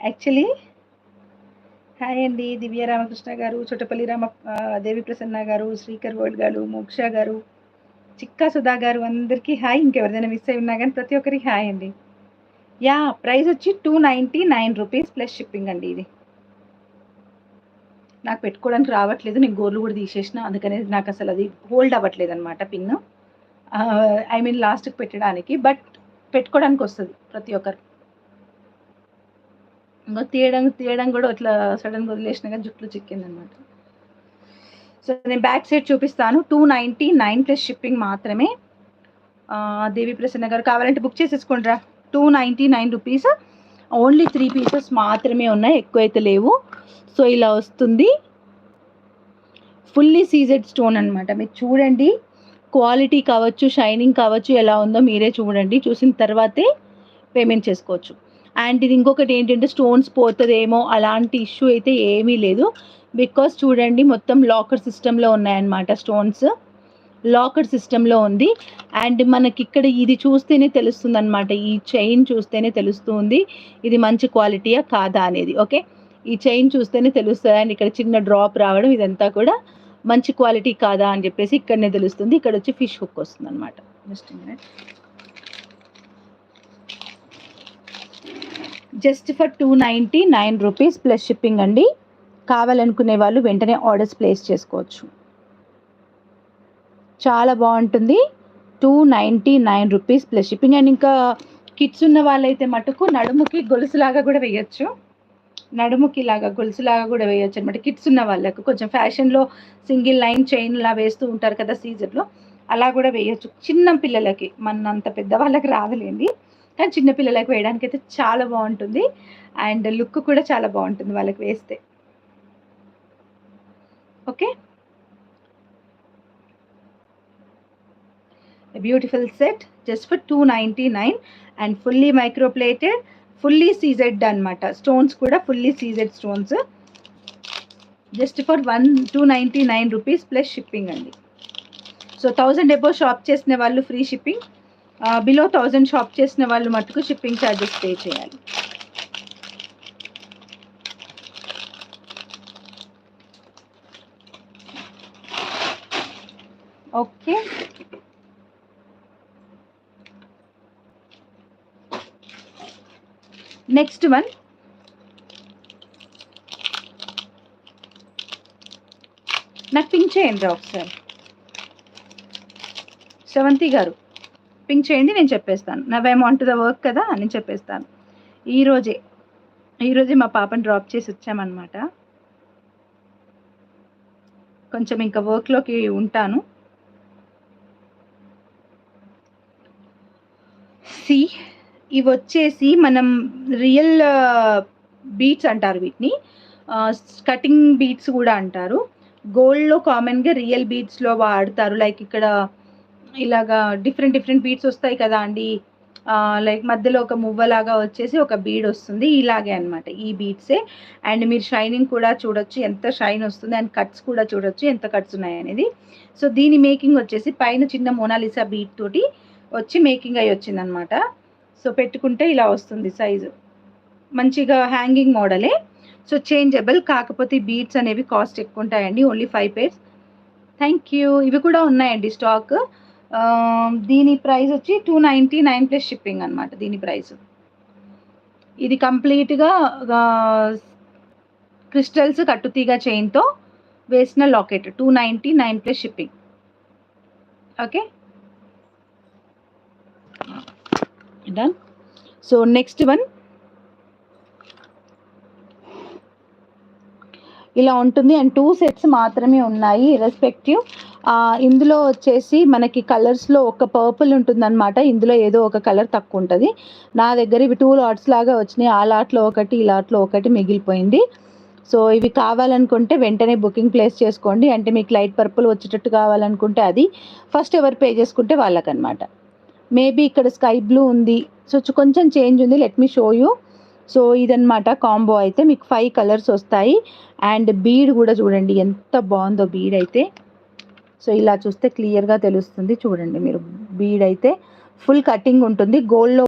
Actually hi అండి. దివ్య రామకృష్ణ గారు, చోటపల్లి దేవి ప్రసన్న గారు, శ్రీకర్ వరల్డ్ గారు, మోక్ష గారు, చిక్కా సుధా గారు అందరికీ హాయ్. ఇంకెవరిదైనా మిస్ అయి ఉన్నా కానీ ప్రతి ఒక్కరికి హాయ్ అండి. యా ప్రైస్ వచ్చి 299 రూపీస్ ప్లస్ షిప్పింగ్ అండి. ఇది నాకు పెట్టుకోవడానికి రావట్లేదు, నేను గోర్లు కూడా తీసేసిన, అందుకనే నాకు అసలు అది హోల్డ్ అవ్వట్లేదు అనమాట పిన్. ఐ మీన్ లాస్ట్కి పెట్టడానికి, బట్ పెట్టుకోవడానికి వస్తుంది ప్రతి ఒక్కరు. ఇంకా తీయడం కూడా ఇట్లా సడన్గా వదిలేసిన కానీ జుట్లు చిక్కిందనమాట. సో నేను బ్యాక్ సైడ్ చూపిస్తాను. 299 ప్లస్ షిప్పింగ్ మాత్రమే. దేవి ప్రసన్న గారు కావాలంటే బుక్ చేసేసుకోండి రా. 299 రూపీస్, ఓన్లీ 3 పీసెస్ మాత్రమే ఉన్నాయి, ఎక్కువైతే లేవు. సో ఇలా వస్తుంది, ఫుల్లీ సీజెడ్ స్టోన్ అనమాట. మీరు చూడండి, క్వాలిటీ కావచ్చు, షైనింగ్ కావచ్చు, ఎలా ఉందో మీరే చూడండి. చూసిన తర్వాతే పేమెంట్ చేసుకోవచ్చు. అండ్ ఇది ఇంకొకటి ఏంటంటే, స్టోన్స్ పోతుందేమో అలాంటి ఇష్యూ అయితే ఏమీ లేదు. బికాస్ చూడండి, మొత్తం లాకర్ సిస్టంలో ఉన్నాయన్నమాట. స్టోన్స్ లాకర్ సిస్టంలో ఉంది. అండ్ మనకి ఇక్కడ ఇది చూస్తేనే తెలుస్తుంది అనమాట, ఈ చైన్ చూస్తేనే తెలుస్తుంది ఇది మంచి క్వాలిటీయా కాదా అనేది. ఓకే, ఈ చైన్ చూస్తేనే తెలుస్తుంది. అండ్ ఇక్కడ చిన్న డ్రాప్ రావడం, ఇదంతా కూడా మంచి క్వాలిటీ కాదా అని చెప్పేసి ఇక్కడనే తెలుస్తుంది. ఇక్కడ వచ్చి ఫిష్ హుక్ వస్తుంది అనమాట. Just for 299 rupees plus shipping అండి. కావాలనుకునే వాళ్ళు వెంటనే ఆర్డర్స్ ప్లేస్ చేసుకోవచ్చు. చాలా బాగుంటుంది. 299 రూపీస్ ప్లస్ షిప్పింగ్. అండ్ ఇంకా కిడ్స్ ఉన్న వాళ్ళైతే మటుకు నడుముకి గొలుసులాగా కూడా వేయచ్చు. నడుముకి ఇలాగా గొలుసులాగా కూడా వేయచ్చు అనమాట. కిడ్స్ ఉన్న వాళ్ళకు కొంచెం ఫ్యాషన్లో సింగిల్ లైన్ చైన్లా వేస్తూ ఉంటారు కదా సీజర్లో, అలా కూడా వేయచ్చు. చిన్న పిల్లలకి, మనంత పెద్దవాళ్ళకి రాదులేండి, కానీ చిన్న పిల్లలకి వేయడానికి అయితే చాలా బాగుంటుంది. అండ్ లుక్ కూడా చాలా బాగుంటుంది వాళ్ళకి వేస్తే. Okay, beautiful set just for 299 and fully microplated, fully CZ అనమాట. స్టోన్స్ కూడా fully CZ stones. Just for 299 rupees plus shipping అండి. సో 1000 ఎబో షాప్ చేసిన వాళ్ళు ఫ్రీ షిప్పింగ్, బిలో 1000 షాప్ చేసిన వాళ్ళు మటుకు షిప్పింగ్ ఛార్జెస్ పే చేయాలి. ఓకే, నెక్స్ట్ వన్ నాకు పింక్ చేయండి రా ఒకసారి. శ్రవంతి గారు పింక్ చేయండి, నేను చెప్పేస్తాను. Now on to the work కదా, నేను చెప్పేస్తాను. ఈరోజే మా పాపని డ్రాప్ చేసి వచ్చామన్నమాట. కొంచెం ఇంకా వర్క్లోకి ఉంటాను. సి ఇవి వచ్చేసి మనం రియల్ బీట్స్ అంటారు వీటిని, కటింగ్ బీట్స్ కూడా అంటారు. గోల్డ్లో కామన్గా రియల్ బీట్స్లో వాడతారు. లైక్ ఇక్కడ ఇలాగా డిఫరెంట్ బీట్స్ వస్తాయి కదా అండి, లైక్ మధ్యలో ఒక మువ్వలాగా వచ్చేసి ఒక బీడ్ వస్తుంది, ఇలాగే అనమాట ఈ బీట్సే. అండ్ మీరు షైనింగ్ కూడా చూడొచ్చు, ఎంత షైన్ వస్తుంది. అండ్ కట్స్ కూడా చూడొచ్చు, ఎంత కట్స్ ఉన్నాయి అనేది. సో దీని మేకింగ్ వచ్చేసి పైన చిన్న మోనాలిసా బీట్ తోటి వచ్చి మేకింగ్ అయ్యి వచ్చిందనమాట. సో పెట్టుకుంటే ఇలా వస్తుంది సైజు, మంచిగా హ్యాంగింగ్ మోడలే. సో చేంజబుల్, కాకపోతే బీట్స్ అనేవి కాస్ట్ ఎక్కువ ఉంటాయండి. Only 5 pairs. Thank you. ఇవి కూడా ఉన్నాయండి స్టాక్. దీని ప్రైస్ వచ్చి 299 ప్లస్ షిప్పింగ్ అనమాట. దీని ప్రైస్, ఇది కంప్లీట్గా క్రిస్టల్స్ కట్టుతీగ చైన్తో వేసిన locket. 299 plus shipping. Okay done. So next one ఇలా ఉంటుంది. అండ్ 2 sets మాత్రమే ఉన్నాయి రెస్పెక్టివ్. ఇందులో వచ్చేసి మనకి కలర్స్లో ఒక పర్పుల్ ఉంటుందన్నమాట, ఇందులో ఏదో ఒక కలర్ తక్కువ ఉంటుంది. నా దగ్గర ఇవి 2 lots లాగా వచ్చినాయి. ఆ లాట్లో ఒకటి, ఈ లాట్లో ఒకటి మిగిలిపోయింది. సో ఇవి కావాలనుకుంటే వెంటనే బుకింగ్ ప్లేస్ చేసుకోండి. అంటే మీకు లైట్ పర్పుల్ వచ్చేటట్టు కావాలనుకుంటే అది ఫస్ట్ ఎవరు పే చేసుకుంటే వాళ్ళకనమాట. మేబీ ఇక్కడ స్కై బ్లూ ఉంది, సో కొంచెం చేంజ్ ఉంది. Let me show you. So ఇదన్నమాట కాంబో. అయితే మీకు 5 కలర్స్ వస్తాయి. అండ్ బీడ్ కూడా చూడండి ఎంత బాగుందో బీడ్ అయితే. సో ఇలా చూస్తే క్లియర్గా తెలుస్తుంది. చూడండి మీరు, బీడ్ అయితే ఫుల్ కటింగ్ ఉంటుంది, గోల్డ్లో